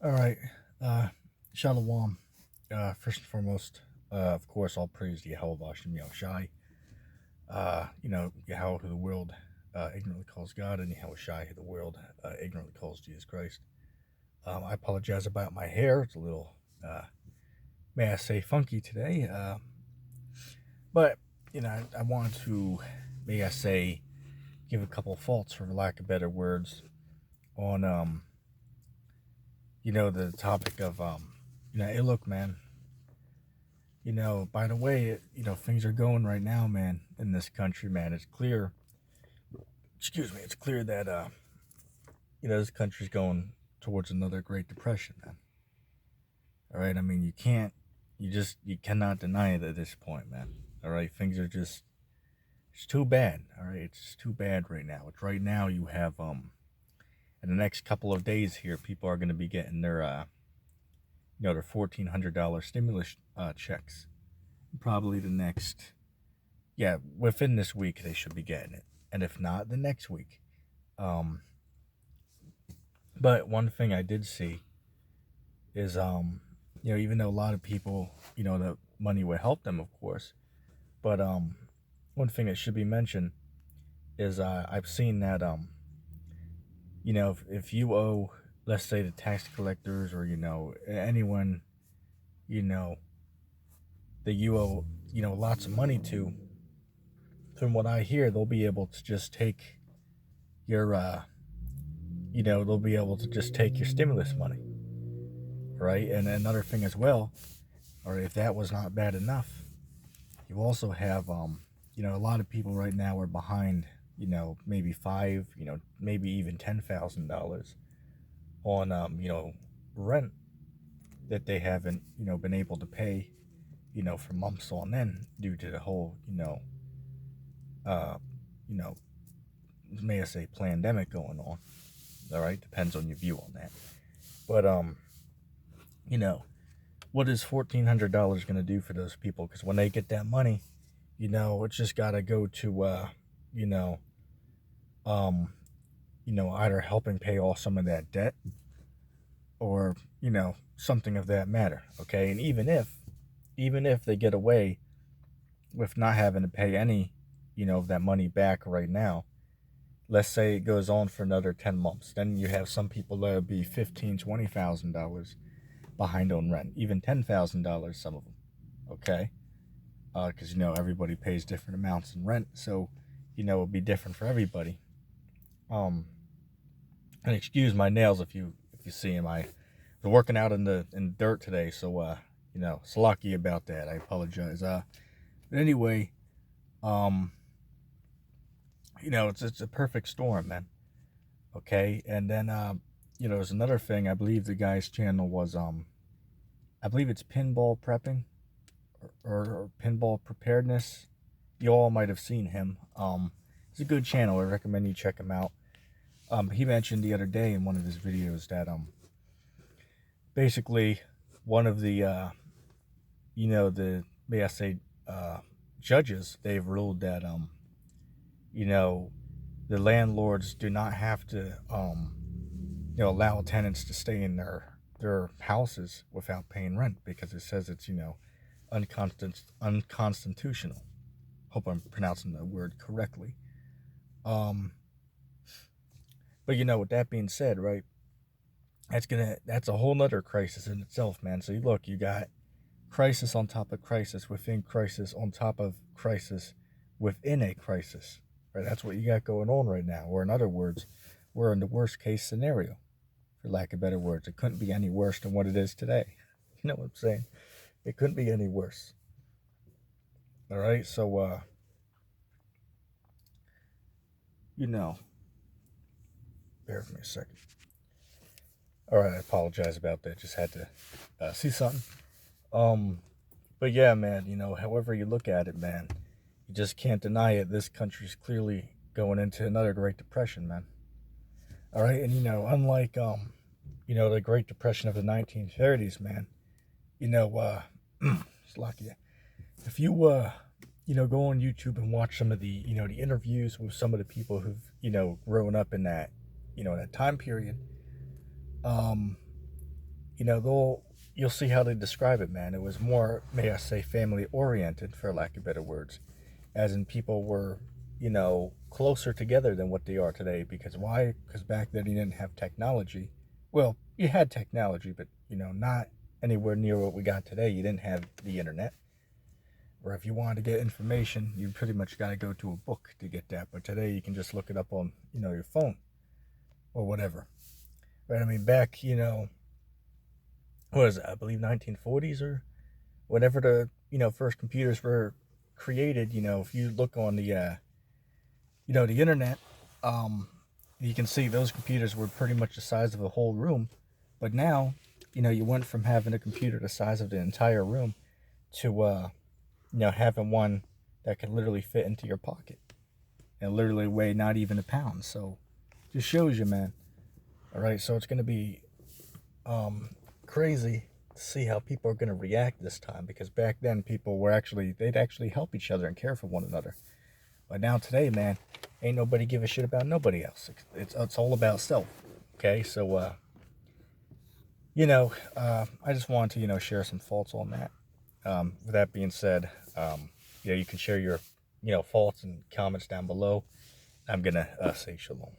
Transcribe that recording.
All right. Shalom. First and foremost, of course, all praise to Yahweh Bashem Yahushai. Yahweh who the world ignorantly calls God, and Yahweh Shai who the world ignorantly calls Jesus Christ. I apologize about my hair. It's a little, may I say, funky today. But, I want to, may I say, give a couple of faults, for lack of better words, on, the topic of, hey, look, man, by the way, things are going right now, man, in this country, man. It's clear, it's clear that, this country's going towards another Great Depression, man. All right. I mean, you cannot deny it at this point, man. All right. Things are it's too bad. All right. It's just too bad right now. It's right now you have, in the next couple of days here, people are going to be getting their $1,400 stimulus checks. Probably the next, yeah, within this week they should be getting it, and if not, the next week. But one thing I did see is, even though a lot of people, the money would help them, of course, but one thing that should be mentioned is I've seen that, if you owe, let's say, the tax collectors or anyone, you know that you owe, lots of money to. From what I hear, they'll be able to just take your, they'll be able to just take your stimulus money, right? And another thing as well, or if that was not bad enough, you also have, a lot of people right now are behind, maybe five, maybe even $10,000 on, rent that they haven't, been able to pay, for months on end due to the whole, uh, you know, may I say, pandemic going on. All right, depends on your view on that. But you know, what is $1,400 going to do for those people? Because when they get that money, it's just got to go to, you know, um, either helping pay off some of that debt or something of that matter. Okay, and even if they get away with not having to pay any, of that money back right now, let's say it goes on for another 10 months, then you have some people that would be $15,000-$20,000 behind on rent, even $10,000, some of them. Okay, because everybody pays different amounts in rent, so it'll be different for everybody. And excuse my nails if you see them. I was working out in the dirt today, so lucky about that. I apologize. But anyway, um, it's a perfect storm, man. Okay, and then there's another thing. I believe the guy's channel was I believe it's pinball prepping or pinball preparedness. You all might have seen him. It's a good channel. I recommend you check him out. He mentioned the other day in one of his videos that basically one of the the, may I say, judges, they've ruled that the landlords do not have to allow tenants to stay in their houses without paying rent, because it says it's unconstitutional. Hope I'm pronouncing the word correctly. But with that being said, right, that's a whole nother crisis in itself, man. So you got crisis on top of crisis within crisis on top of crisis within a crisis, right? That's what you got going on right now. Or in other words, we're in the worst case scenario, for lack of better words. It couldn't be any worse than what it is today. You know what I'm saying? It couldn't be any worse. All right, so bear with me a second. All right, I apologize about that. Just had to see something. But yeah, man, however you look at it, man, you just can't deny it. This country's clearly going into another Great Depression, man. All right, and unlike the Great Depression of the 1930s, man, it's lucky. If you go on YouTube and watch some of the the interviews with some of the people who've grown up in that that time period, you'll see how they describe it, man. It was more, may I say, family oriented, for lack of better words, as in people were, closer together than what they are today. Because why? Because back then you didn't have technology. Well, you had technology, but not anywhere near what we got today. You didn't have the internet, or if you wanted to get information, you pretty much got to go to a book to get that. But today you can just look it up on, your phone or whatever. Right? I mean, back, what is it? I believe 1940s or whenever the, first computers were created. If you look on the internet, um, you can see those computers were pretty much the size of a whole room. But now, you went from having a computer the size of the entire room to, having one that can literally fit into your pocket and literally weigh not even a pound. So just shows you, man. All right, so it's going to be crazy to see how people are going to react this time, because back then people they'd actually help each other and care for one another. But now today, man, ain't nobody give a shit about nobody else. It's all about self. Okay, so I just wanted to share some thoughts on that. With that being said, you can share your thoughts and comments down below. I'm gonna say shalom.